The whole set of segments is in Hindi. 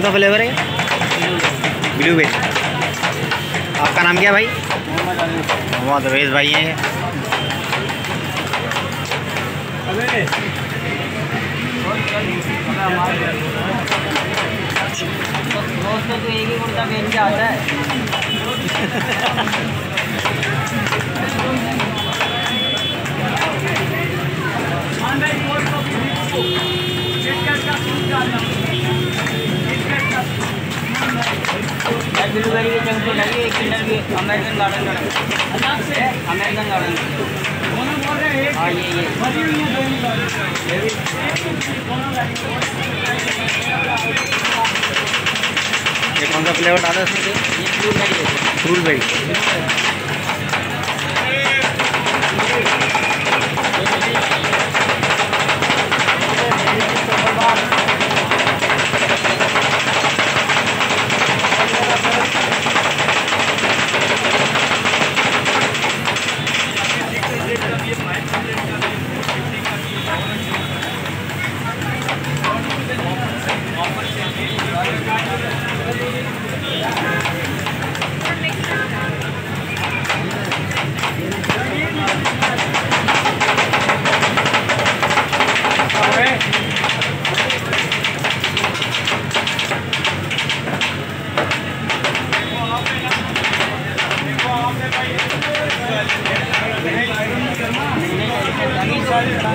कौन सा फ्लेवर है? ब्लूबेरी। आपका नाम क्या भाई? मोहम्मद अवेज भाई हैं। दोस्तों तो एक ही कुर्ता पहन के आता है। ब्लूबेरी के जंग तो लगी एक किंडर भी अमेरिकन गार्डन का अमेरिकन गार्डन। हाँ ये कौन सा फ्लेवर डाला इसमें? ये ब्लूबेरी है। ब्लूबेरी।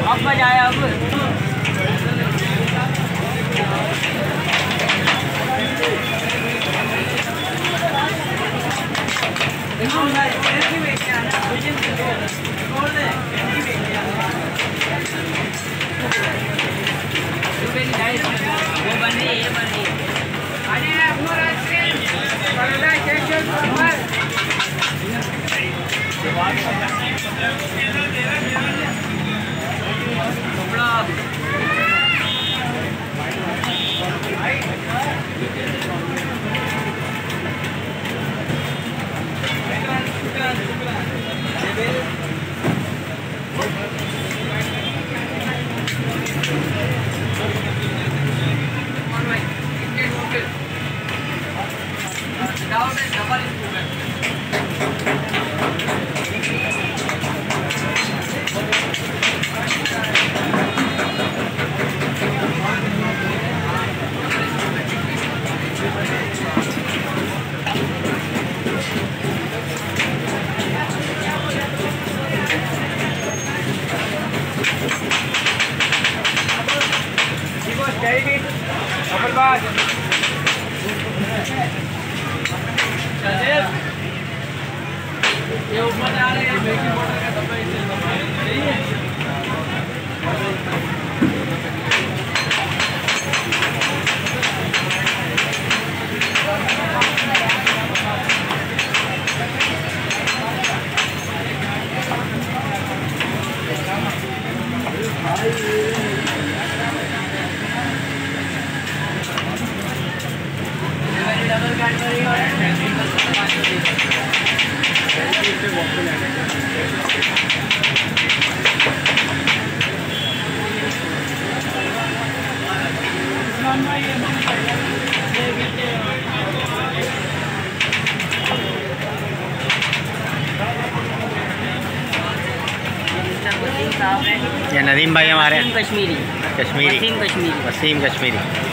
अब बजाया अब वो बन रही है, ये बन रही है। ये ऊपर आ रहे हैं बेकिंग पाउडर का डब्बा इससे सही है। ये नदीम भाई हमारे कश्मीरी कश्मीरी वसीम कश्मीरी। वसीम कश्मीरी।